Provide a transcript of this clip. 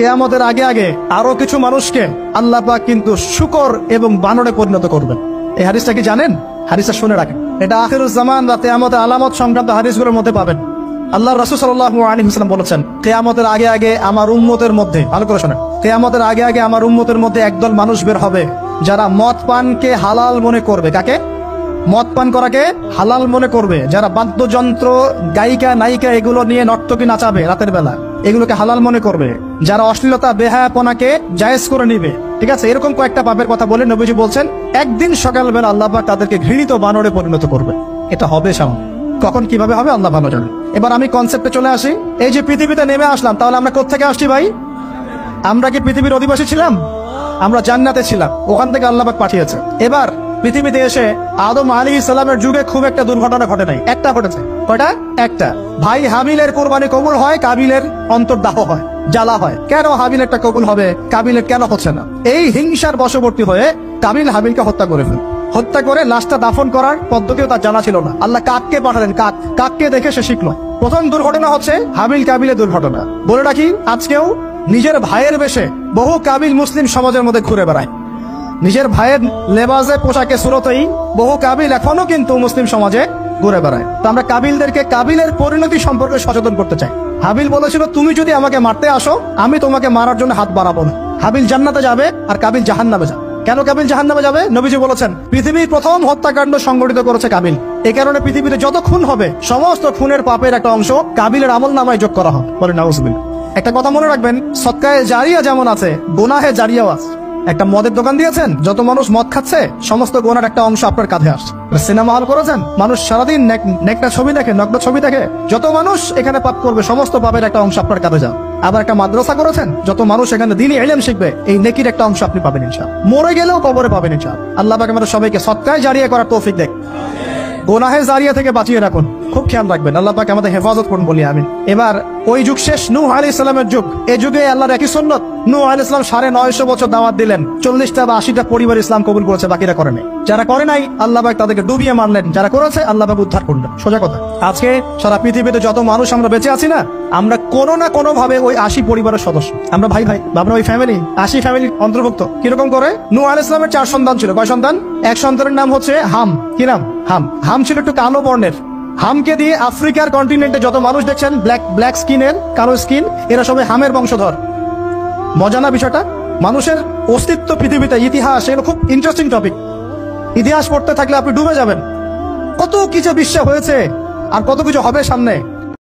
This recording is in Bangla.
কিয়ামতের আগে আগে আরো কিছু মানুষকে আল্লাহ পাক কিন্তু শূকর এবং বানরে পরিণত করবেন। এই হাদিসটা কি জানেন? হাদিসটা শুনে রাখেন, এটা আখিরুজ জামান বা কিয়ামতের আলামত সংক্রান্ত হাদিসগুলোর মধ্যে পাবেন। আল্লাহ রাসূল সাল্লাল্লাহু আলাইহি ওয়াসাল্লাম বলেছেন, কিয়ামতের আগে আগে আমার উম্মতের মধ্যে, ভালো করে শোনেন, কিয়ামতের আগে আগে আমার উম্মতের মধ্যে একদল মানুষ বের হবে যারা মদ পানকে হালাল মনে করবে। কাকে? মদ পান করাকে হালাল মনে করবে। যারা বাদ্যযন্ত্র, গায়িকা, নায়িকা এগুলো নিয়ে নর্তকী নাচাবে রাতের বেলা, এগুলোকে হালাল মনে করবে। যারা অশ্লীলতা, বেহায়াপনাকে জায়েজ করে নিবে, ঠিক আছে, এরকম কয়েকটা পাপের কথা বলে নবীজি বলছেন একদিন সকালবেলা আল্লাহ পাক তাদেরকে ঘৃণিত বানরে পরিণত করবে। এটা হবে সামনে, কখন কিভাবে হবে আল্লাহ ভালো জানেন। এবার আমি কনসেপ্টে চলে আসি। এই যে পৃথিবীতে নেমে আসলাম, তাহলে আমরা কোত্থেকে আসছি ভাই? আমরা কি পৃথিবীর অধিবাসী ছিলাম? আমরা জান্নাতে ছিলাম, ওখান থেকে আল্লাহ পাক পাঠিয়েছে। এবার পৃথিবীতে এসে আদম আলাইহিস সালামের যুগে খুব একটা দুর্ঘটনা ঘটে নাই, একটা ঘটেছে। কয়টা? একটা। ভাই হাবিলের কোরবানি কবুল হয়, কাবিলের অন্তর্দাহ হয়, জ্বালা হয়। কেন হাবিলেরটা কবুল হবে, কাবিলের কেন হচ্ছে না? এই হিংসার বশবর্তী হয়ে কাবিল হাবিলকে হত্যা করে ফেলে। হত্যা করে লাশটা দাফন করার পদ্ধতিও তার জানা ছিল না। আল্লাহ কাককে পাঠালেন, কাককে দেখে সে শিখলো। প্রথম দুর্ঘটনা হচ্ছে হাবিল কাবিলের দুর্ঘটনা। বলে রাখি, আজকেও নিজের ভাইয়ের বেশে বহু কাবিল মুসলিম সমাজের মধ্যে ঘুরে বেড়ায়। নিজের ভাইয়ের লেবাসে, পোশাকে, সুরতেই বহু কাবিল এখনো কিন্তু মুসলিম সমাজে ঘুরে বেড়ায়। তো আমরা কাবিলদেরকে কাবিলের পরিণতি সম্পর্কে সচেতন করতে চাই। হাবিল বলেছিল, তুমি যদি আমাকে মারতে আসো, আমি তোমাকে মারার জন্য হাত বাড়াবো না। হাবিল জান্নাতে যাবে আর কাবিল জাহান্নামে যাবে। কেন কাবিল জাহান্নামে যাবে? নবীজি বলেছেন, পৃথিবীর প্রথম হত্যাকাণ্ড সংগঠিত করেছে কাবিল। এই কারণে পৃথিবীতে যত খুন হবে, সমস্ত খুনের পাপের একটা অংশ কাবিলের আমলনামায় যোগ করা হবে। বলেন নাউজুবিল্লাহ। একটা কথা মনে রাখবেন, সদকায়ে জারিয়া যেমন আছে, গুনাহে জারিয়াও আছে। একটা মদের দোকান দিয়েছেন, যত মানুষ মদ খাচ্ছে, সমস্ত গোনার একটা অংশ আপনার কাঁধে আসছে। সিনেমা হল করেছেন, মানুষ সারাদিন নেকটা ছবি দেখে, নগ্ন ছবি দেখে, যত মানুষ এখানে পাপ করবে, সমস্ত পাপের একটা অংশ আপনার কাঁধে যাবে। আবার একটা মাদ্রাসা করেছেন, যত মানুষ এখানে দ্বীনি ইলম শিখবে, এই নেকির একটা অংশ আপনি পাবেন ইনশাআল্লাহ। মরে গেলেও কবরে পাবেন ইনশাআল্লাহ। আল্লাহ পাক আমাদের সবাইকে সদকায়ে জারিয়া করার তৌফিক দেন, গুনাহে জারিয়া থেকে বাঁচিয়ে রাখুন। খুব খেয়াল রাখবেন, আল্লাহ পাক আমাদের হেফাজত করুন বলি আমিন। এবার ওই যুগ শেষ, নূহ আলাইহিস সালামের যুগ। এই যুগে আল্লাহর একই সুন্নাত, নূহ আলাইহিস সালাম 950 বছর দাওয়াত দিলেন, 40টা বা 80টা পরিবার ইসলাম কবুল করেছে, বাকিরা করে নাই। যারা করে নাই আল্লাহ পাক তাদেরকে ডুবিয়ে মারলেন, যারা করেছে আল্লাহ পাক উদ্ধার করলেন। সোজা কথা। আজকে সারা পৃথিবীতে যত মানুষ আমরা বেঁচে আছি না, আমরা কোনো না কোনো ভাবে ওই 80 পরিবারের সদস্য। আমরা ভাই ভাই, আমরা ওই ফ্যামিলি, 80 ফ্যামিলির অন্তর্ভুক্ত। কিরকম করে? নূহ আলাইহিস সালামের 4 সন্তান ছিল। কয় সন্তান? এক সন্তানের নাম হচ্ছে হাম। কি নাম? হাম। হাম ছিল একটু কালো বর্ণের। হামকে দিয়ে আফ্রিকার কন্টিনেন্টে যত মানুষ দেখছেন ব্ল্যাক স্কিনের, কালো স্কিন, এরা সবাই হামের বংশধর। মজা না বিষয়টা? মানুষের অস্তিত্ব পৃথিবীতে, ইতিহাস, এগুলো খুব ইন্টারেস্টিং টপিক। ইতিহাস পড়তে থাকলে আপনি ডুবে যাবেন। কত কিছু বিশ্ব হয়েছে আর কত কিছু হবে সামনে।